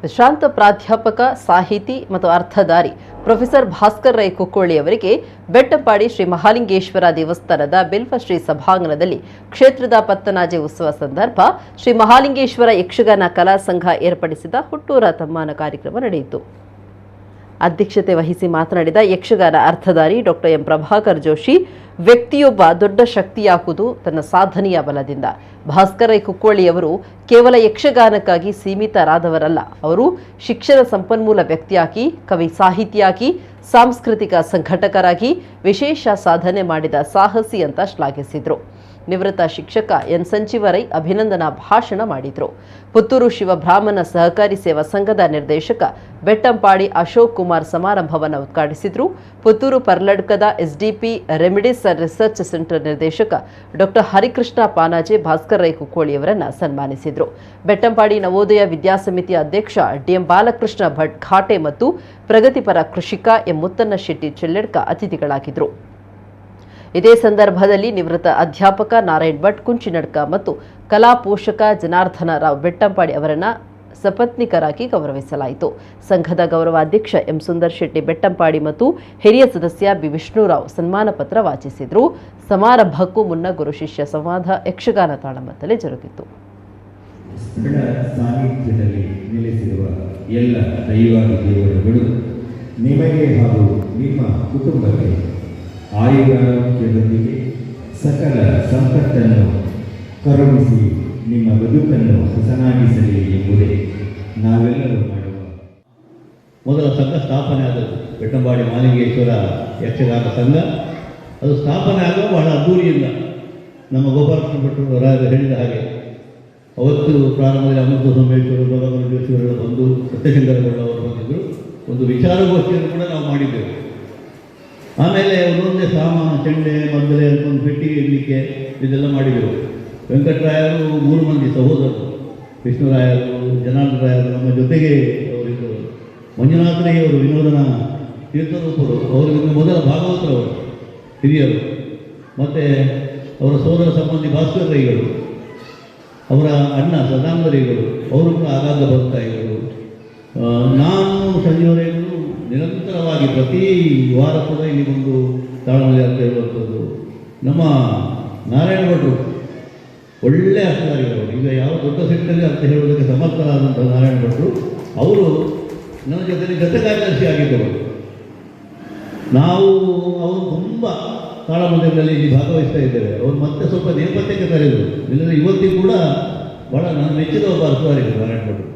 ವಿಶ್ರಾಂತ ಪ್ರಾಧ್ಯಾಪಕ ಸಾಹಿತಿ ಮತ್ತು ಅರ್ಥಧಾರಿ ಪ್ರೊಫೆಸರ್ ಭಾಸ್ಕರ್ ರೈ ಕುಕ್ಕೋಳಿ ಅವರಿಗೆ ಬೆಟ್ಟಂಪಾಡಿ ಶ್ರೀ ಮಹಾಲಿಂಗೇಶ್ವರ ದೇವಸ್ಥಾನದ ಬಿಲ್ವಶ್ರೀ ಸಭಾಂಗಣದಲ್ಲಿ ಕ್ಷೇತ್ರದ ಪತ್ತನಾಜೆ ಉತ್ಸವ ಸಂದರ್ಭ ಶ್ರೀ ಮಹಾಲಿಂಗೇಶ್ವರ ಯಕ್ಷಗಾನ ಕಲಾ ಸಂಘ ಏರ್ಪಡಿಸಿದ ಹುಟ್ಟೂರ ತಮ್ಮಾನ ಕಾರ್ಯಕ್ರಮ ನಡೆಯಿತು. ಅಧ್ಯಕ್ಷತೆ ವಹಿಸಿ ಮಾತನಾಡಿದ ಯಕ್ಷಗಾನ ಅರ್ಥಧಾರಿ ಡಾಕ್ಟರ್ ಎಂ ಪ್ರಭಾಕರ್ ಜೋಶಿ, ವ್ಯಕ್ತಿಯೊಬ್ಬ ದೊಡ್ಡ ಶಕ್ತಿಯಾಗುವುದು ತನ್ನ ಸಾಧನೆಯ ಬಲದಿಂದ. ಭಾಸ್ಕರ್ ರೈ ಕುಕ್ಕೋಳಿಯವರು ಕೇವಲ ಯಕ್ಷಗಾನಕ್ಕಾಗಿ ಸೀಮಿತರಾದವರಲ್ಲ. ಅವರು ಶಿಕ್ಷಣ ಸಂಪನ್ಮೂಲ ವ್ಯಕ್ತಿಯಾಗಿ, ಕವಿ ಸಾಹಿತಿಯಾಗಿ, ಸಾಂಸ್ಕೃತಿಕ ಸಂಘಟಕರಾಗಿ ವಿಶೇಷ ಸಾಧನೆ ಮಾಡಿದ ಸಾಹಸಿ ಅಂತ ಶ್ಲಾಘಿಸಿದರು. ನಿವೃತ್ತ ಶಿಕ್ಷಕ ಎನ್ ಸಂಜೀವರೈ ಅಭಿನಂದನಾ ಭಾಷಣ ಮಾಡಿದರು. ಪುತ್ತೂರು ಶಿವಬ್ರಾಹ್ಮಣ ಸಹಕಾರಿ ಸೇವಾ ಸಂಘದ ನಿರ್ದೇಶಕ ಬೆಟ್ಟಂಪಾಡಿ ಅಶೋಕ್ ಕುಮಾರ್ ಸಮಾರಂಭವನ್ನು ಉದ್ಘಾಟಿಸಿದರು. ಪುತ್ತೂರು ಪರ್ಲಡ್ಕದ ಎಸ್ಡಿಪಿ ರೆಮಿಡಿಸ್ ರಿಸರ್ಚ್ ಸೆಂಟರ್ ನಿರ್ದೇಶಕ ಡಾಕ್ಟರ್ ಹರಿಕೃಷ್ಣ ಪಾನಾಜೆ ಭಾಸ್ಕರ್ ರೈ ಕುಕ್ಕೋಳಿಯವರನ್ನು ಸನ್ಮಾನಿಸಿದರು. ಬೆಟ್ಟಂಪಾಡಿ ನವೋದಯ ವಿದ್ಯಾಸಮಿತಿಯ ಅಧ್ಯಕ್ಷ ಡಿಎಂ ಬಾಲಕೃಷ್ಣ ಭಟ್ ಘಾಟೆ ಮತ್ತು ಪ್ರಗತಿಪರ ಕೃಷಿಕ ಎಂ ಮುತ್ತನ್ನ ಶೆಟ್ಟಿ ಚೆಲ್ಲೆಡ್ಕ ಅತಿಥಿಗಳಾಗಿದ್ದರು. ಇದೇ ಸಂದರ್ಭದಲ್ಲಿ ನಿವೃತ್ತ ಅಧ್ಯಾಪಕ ನಾರಾಯಣ್ ಭಟ್ ಕುಂಚಿನಡ್ಕ ಮತ್ತು ಕಲಾ ಪೋಷಕ ಜನಾರ್ದನ ರಾವ್ ಬೆಟ್ಟಂಪಾಡಿ ಅವರನ್ನು ಸಪತ್ನಿಕರಾಗಿ ಗೌರವಿಸಲಾಯಿತು. ಸಂಘದ ಗೌರವಾಧ್ಯಕ್ಷ ಎಂ ಸುಂದರ್ ಶೆಟ್ಟಿ ಬೆಟ್ಟಂಪಾಡಿ ಮತ್ತು ಹಿರಿಯ ಸದಸ್ಯ ಬಿ ವಿಷ್ಣುರಾವ್ ಸನ್ಮಾನ ಪತ್ರ ವಾಚಿಸಿದರು. ಸಮಾರಂಭಕ್ಕೂ ಮುನ್ನ ಗುರು ಶಿಷ್ಯ ಸಂವಾದ ಯಕ್ಷಗಾನ ತಾಳಮದ್ದಲೆ ಜರುಗಿತು. ಸಾಹಿತ್ಯದಲ್ಲಿ ನೆಲೆಸಿರುವ ಎಲ್ಲ ದೈವಾನುದೇವರುಗಳು ನಿಮಗೆ ಹಾಗೂ ನಿಮ್ಮ ಕುಟುಂಬಕ್ಕೆ ಆಯುರಾರೋಗ್ಯದೊಂದಿಗೆ ಸಕಲ ಸಂಪತ್ತನ್ನು ಕರುಣಿಸಿ ನಿಮ್ಮ ಬದುಕನ್ನು ಹೊಸನಾಗಿಸಲಿ ಎಂಬುದೇ ನಾವೆಲ್ಲರೂ ಮಾಡುವ ಮೊದಲ ಸಂಘ ಸ್ಥಾಪನೆ ಆದದ್ದು ಬೆಟ್ಟಂಪಾಡಿ ಮಹಾಲಿಂಗೇಶ್ವರ ಯಕ್ಷಗಾನ ಸಂಘ. ಅದು ಸ್ಥಾಪನೆ ಆಗುವ ಬಹಳ ಅದ್ದೂರಿಯಿಂದ ನಮ್ಮ ಗೋಪಾಲಕೃಷ್ಣ ಭಟ್ರು ರಾಜ ಹೇಳಿದ ಹಾಗೆ ಅವತ್ತು ಪ್ರಾರಂಭದಲ್ಲಿ ಅಮೃತ ಸೋಮೇಶ್ವರು, ಪ್ರಭಾಕರ ಜೋಶಿಯವರೆಲ್ಲ ಬಂದು, ಸತ್ಯಶಂಕರಗೌಡವರು ಬಂದಿದ್ದರು. ಒಂದು ವಿಚಾರಗೋಷ್ಠಿಯನ್ನು ಕೂಡ ನಾವು ಮಾಡಿದ್ದೆವು. ಆಮೇಲೆ ಒಂದೊಂದೇ ಸಾಮಾನು, ಚೆಂಡೆ, ಮದ್ದಲೆ ಒಂದು ಪೆಟ್ಟಿಗೆ ಇಡಲಿಕ್ಕೆ ಇದೆಲ್ಲ ಮಾಡಿದೆವು. ವೆಂಕಟರಾಯರು 3 ಮಂದಿ ಸಹೋದರರು, ವಿಷ್ಣುರಾಯರು, ಜನಾರ್ದನ ರಾಯರು ನಮ್ಮ ಜೊತೆಗೆ ಅವರಿದ್ದರು. ಮಂಜುನಾಥರಯ್ಯವರು ವಿನೋದನ ತೀರ್ಥರೂಪರು, ಅವರಿಗೆ ಮೊದಲ ಭಾಗವತರವರು ಹಿರಿಯರು. ಮತ್ತು ಅವರ ಸೋದರ ಸಂಬಂಧಿ ಭಾಸ್ಕರ್ ರೈಗಳು, ಅವರ ಅಣ್ಣ ಸದಾನಂದರೈಗಳು, ಅವರು ಕೂಡ ಆಗಾಗ ಬರ್ತಾ ಇದ್ದರು. ನಾನು ಸಂಜೀವರೈಗಳು ನಿರಂತರವಾಗಿ ಪ್ರತಿ ವಾರ ಕೂಡ ಇಲ್ಲಿ ಒಂದು ತಾಳಮಲ್ಲಿ ಅಂತ ಹೇಳುವಂಥದ್ದು. ನಮ್ಮ ನಾರಾಯಣ ಭಟ್ರು ಒಳ್ಳೆಯ ಅರ್ಥಧಾರಿಗಳು. ಈಗ ಯಾವ ದೊಡ್ಡ ಸೆಟ್ಟಲ್ಲಿ ಅರ್ಥ ಹೇಳುವುದಕ್ಕೆ ಸಮರ್ಥರಾದಂಥ ನಾರಾಯಣ ಭಟ್ರು ಅವರು ನನ್ನ ಜೊತೆಲಿ ಗತ ಕಾರ್ಯದರ್ಶಿ ಆಗಿದ್ದರು. ನಾವು ಅವರು ತುಂಬ ತಾಳಮದ್ದಲೆಯಲ್ಲಿ ಇಲ್ಲಿ ಭಾಗವಹಿಸ್ತಾ ಇದ್ದೇವೆ. ಅವರು ಮತ್ತೆ ಸ್ವಲ್ಪ ನೇಪಥ್ಯಕ್ಕೆ ತರೆದರು. ಇಲ್ಲದ್ರೆ ಇವತ್ತಿಗೂ ಕೂಡ ಭಾಳ ನನ್ನ ಮೆಚ್ಚಿದ ಒಬ್ಬ ಅರ್ಥಧಾರಿಗಳು ನಾರಾಯಣ ಭಟ್ರು.